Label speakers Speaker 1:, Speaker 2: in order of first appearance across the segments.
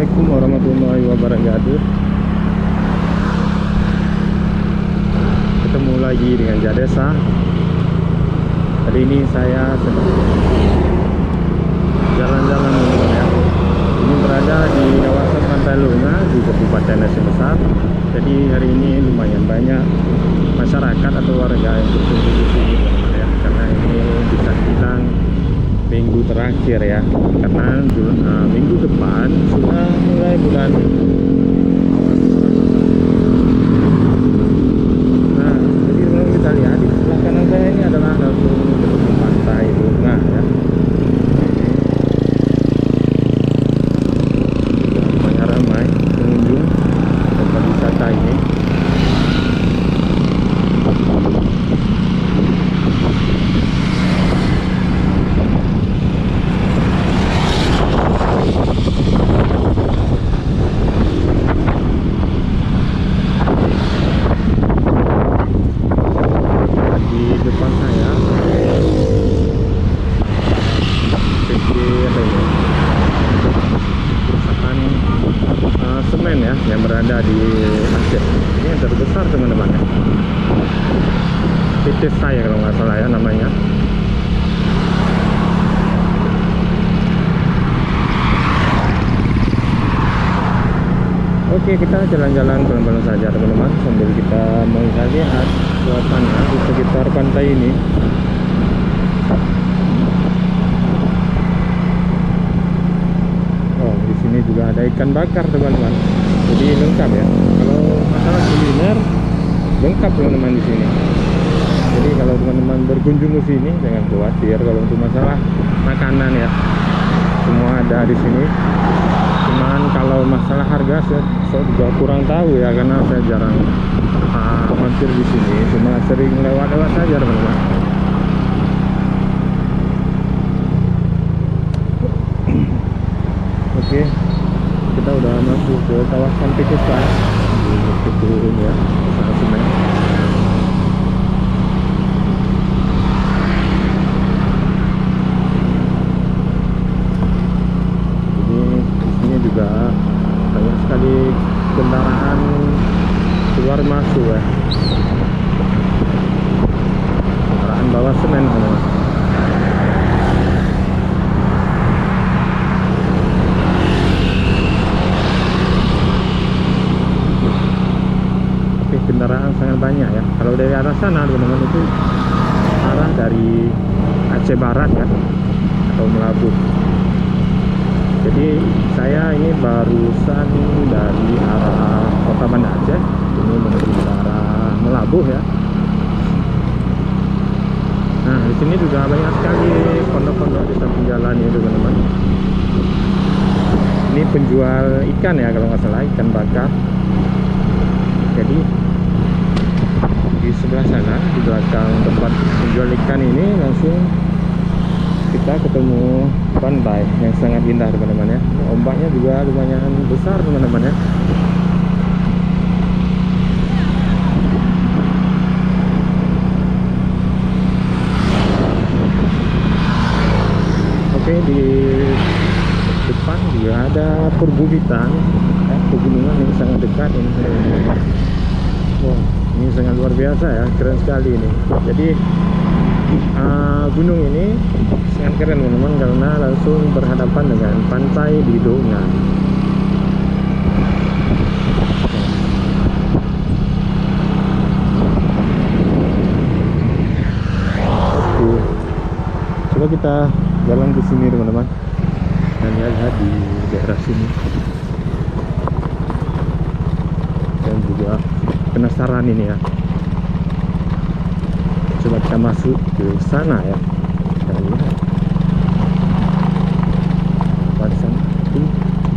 Speaker 1: Assalamualaikum warahmatullahi wabarakatuh. Ketemu lagi dengan Jadesa. Hari ini saya sedang jalan-jalan ya. Ini berada di kawasan Pantai Lunga di Kabupaten Aceh Besar. Jadi hari ini lumayan banyak masyarakat atau warga yang berkunjung di sini ya. Karena ini bisa dibilang minggu terakhir ya. Karena minggu depan sudah mulai bulan. Nah, jadi kalau kita lihat di sebelah kanan saya ini adalah langsung gedung Pantai Lunga ya. Lumayan ramai pengunjung tempat wisata ini. Semen ya yang berada di Aceh. Ini yang terbesar teman-teman ya. PT saya kalau nggak salah ya namanya. Oke, kita jalan-jalan pelan-pelan saja teman-teman sambil kita melihat suasana di sekitar pantai ini. Di sini juga ada ikan bakar teman-teman. Jadi lengkap ya. Kalau masalah kuliner lengkap teman-teman di sini. Jadi kalau teman-teman berkunjung ke sini jangan khawatir kalau untuk masalah makanan ya. Semua ada di sini. Cuman kalau masalah harga saya juga kurang tahu ya karena saya jarang mampir di sini. Cuma sering lewat-lewat saja teman-teman. Oke, kita udah masuk ke kawasan Pikesa di turun ya, sangat semen. Jadi di sini juga banyak sekali kendaraan keluar masuk ya, kendaraan bawa semen teman-teman. Kendaraan sangat banyak ya. Kalau dari arah sana teman-teman itu arah dari Aceh Barat ya atau Melabuh. Jadi saya ini barusan dari arah Kota Banda Aceh ini menuju ke arah Melabuh ya. Nah di sini juga banyak sekali pondok-pondok di samping jalan ya teman-teman. Ini penjual ikan ya kalau nggak salah, ikan bakar. Jadi di sebelah sana di belakang tempat penjual ikan ini langsung kita ketemu pantai yang sangat indah teman-teman ya. Ombaknya juga lumayan besar teman-teman ya. Oke, di depan juga ada perbukitan ya, pegunungan yang sangat dekat ini. Wow, ini sangat luar biasa ya, keren sekali ini. Jadi gunung ini sangat keren teman-teman karena langsung berhadapan dengan pantai di Lunga. Oke, coba kita jalan ke sini teman-teman dan lihat di daerah sini. Dan juga penasaran ini ya. Coba kita masuk ke sana ya. Kita lihat. Pada sana.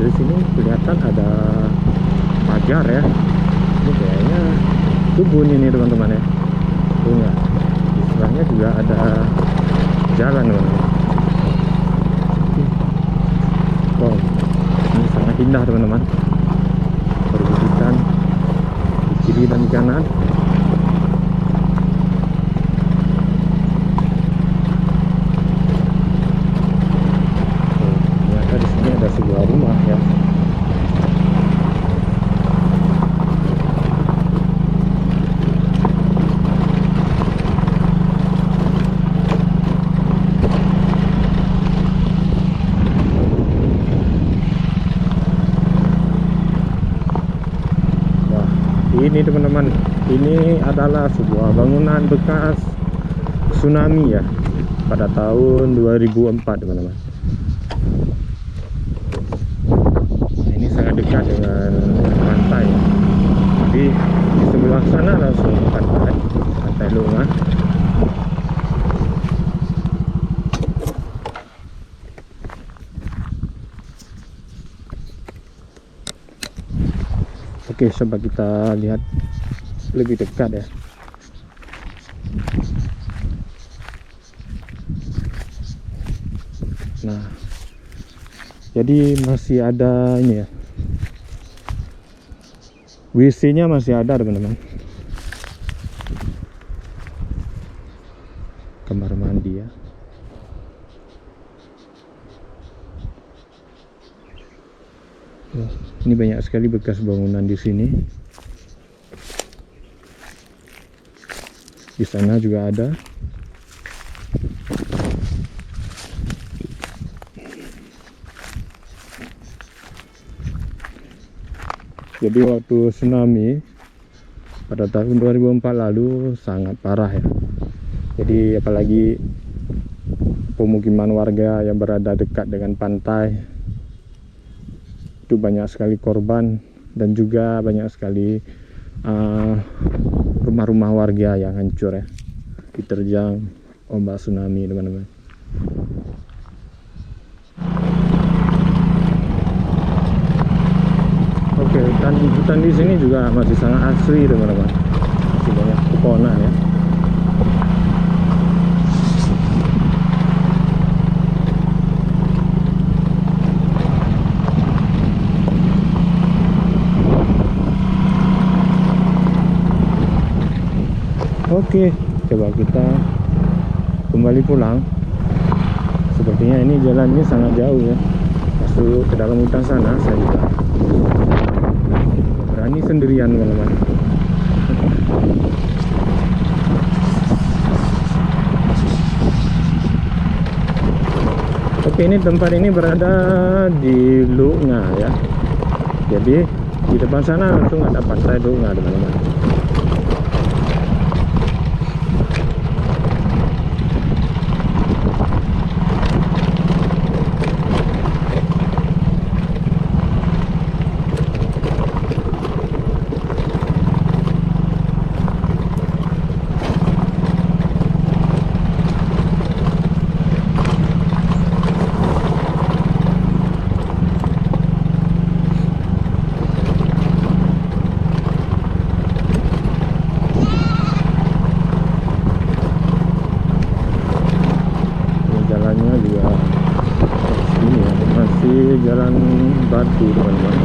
Speaker 1: Dari sini kelihatan ada pagar ya. Ini kayaknya kebun ini teman-teman ya. Bunga. Di sebelahnya juga ada jalan teman-teman. Wow, ini sangat indah teman-teman. Perbukitan di kiri dan di kanan. Ternyata di sini ada sebuah rumah ya. ini teman-teman, ini adalah sebuah bangunan bekas tsunami ya, pada tahun 2004 teman-teman. Nah, ini sangat dekat dengan pantai. Jadi di sebelah sana langsung pantai Lunga. Oke, coba kita lihat lebih dekat ya. Nah, jadi masih ada ini ya, WC-nya masih ada teman-teman, kamar mandi ya. Ini banyak sekali bekas bangunan di sini. Di sana juga ada. Jadi waktu tsunami pada tahun 2004 lalu sangat parah ya. Jadi apalagi pemukiman warga yang berada dekat dengan pantai, itu banyak sekali korban dan juga banyak sekali rumah-rumah warga yang hancur ya, diterjang ombak tsunami teman-teman. Oke, hutan di sini juga masih sangat asri teman-teman, masih banyak pepohonan ya. Oke, coba kita kembali pulang. Sepertinya ini jalannya sangat jauh ya, masuk ke dalam hutan sana. Saya juga berani sendirian teman-teman. Oke, ini tempat ini berada di Lunga ya. Jadi di depan sana langsung ada pantai Lunga teman-teman. Jalannya juga ini ya, masih jalan batu teman-teman.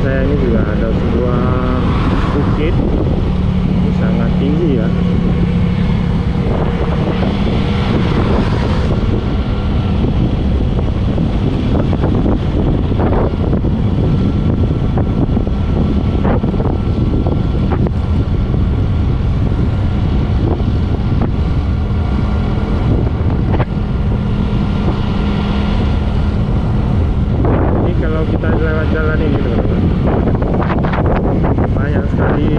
Speaker 1: saya ini juga ada sebuah bukit sangat tinggi ya. Kita lewat jalan ini teman-teman, banyak sekali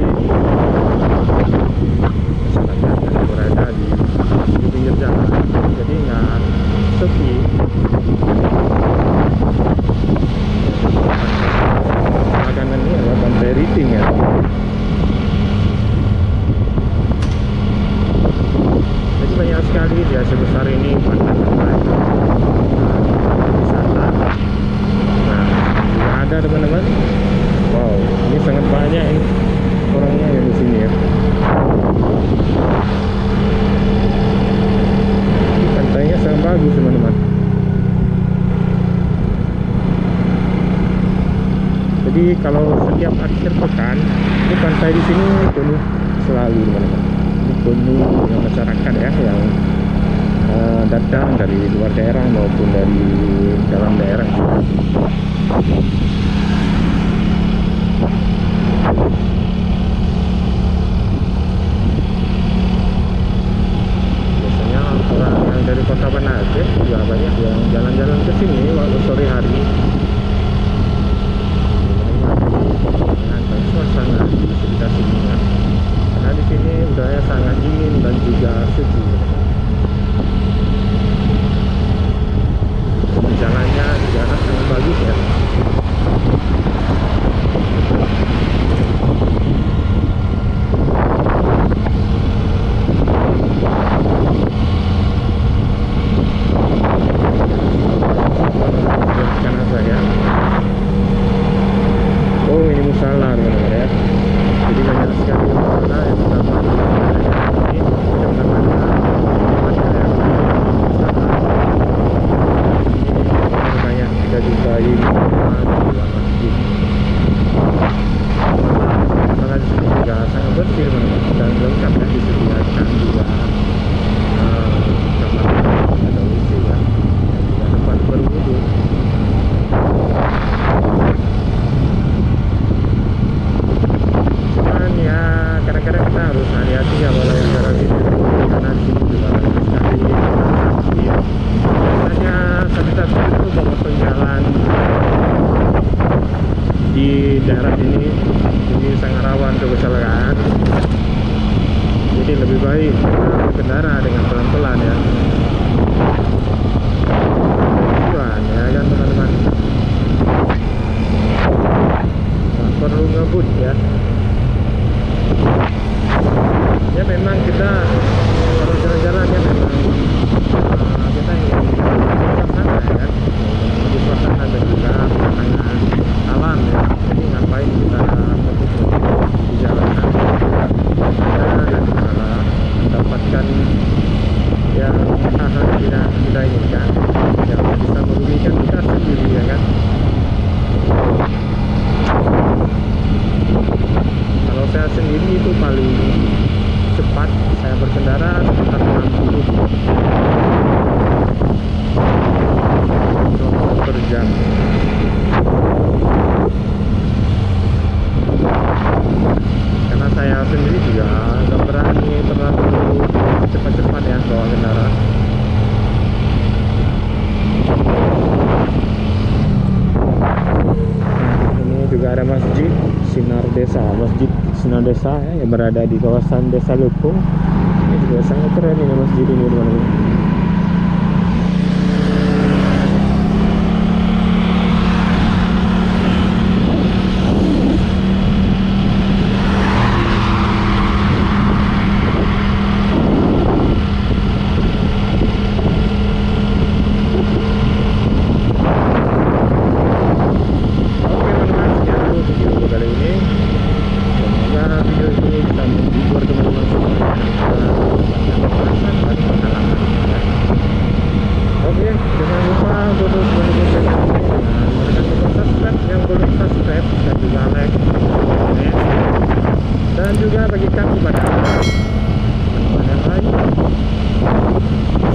Speaker 1: masyarakat yang berada di pinggir jalan, jadi nggak sepi. Makanan ini adalah Pantai Riting ya. Jadi banyak sekali dia sebesar ini pantai-pantai wisata. Ada teman-teman, wow, ini sangat banyak ini orangnya yang di sini ya. Ini pantainya sangat bagus teman-teman. Jadi kalau setiap akhir pekan, ini pantai di sini penuh selalu teman-teman. Ini penuh dengan masyarakat ya yang datang dari luar daerah maupun dari dalam daerah. Biasanya orang yang dari kota Banate juga banyak yang jalan-jalan ke sini waktu sore hari dengan suasana di sekitar sini ya. Karena di sini udara sangat dingin dan juga sejuk. Jalannya juga sangat bagus ya. Oh, ini musala teman-teman ya. Jadi banyak sekali musala yang terdapat di ini. Banyak kita jumpai masjid. Musala di sini juga sangat bersih teman-teman, dan lengkap ya, disediakan juga kamar atau WC ya, dan tempat berwudu. Ya kadang-kadang kita harus hati-hati ya kalau yang jalan ini, karena di sini juga banyak sekali saksi ya. Biasanya saksi-saksi itu memotong jalan di daerah ini sangat rawan kecelakaan. Jadi lebih baik kita berkendara dengan pelan-pelan ya. Tujuan ya kan teman-teman, nah, perlu ngebut ya. Ya memang kita kalau jalan-jalan ya memang kita ingin suasana ya, di suasana dan juga pemandangan alam ya. Jadi ngapain kita di jalanan dan malah mendapatkan yang hal-hal yang kita inginkan, yang bisa merugikan kita sendiri ya kan. Kalau saya sendiri itu paling cepat saya berkendara sekitar 60 km per jam. Karena saya sendiri juga nggak berani terlalu cepat-cepat ya bawa kendaraan. Ini juga ada masjid Sinar Desa, Masjid Sinar Desa ya, yang berada di kawasan Desa Lupung. Ini juga sangat keren ini masjid ini teman-teman. Video ini bisa menghibur teman-teman semuanya. Banyak pengalaman. sampaikan kepada teman-teman yang lain.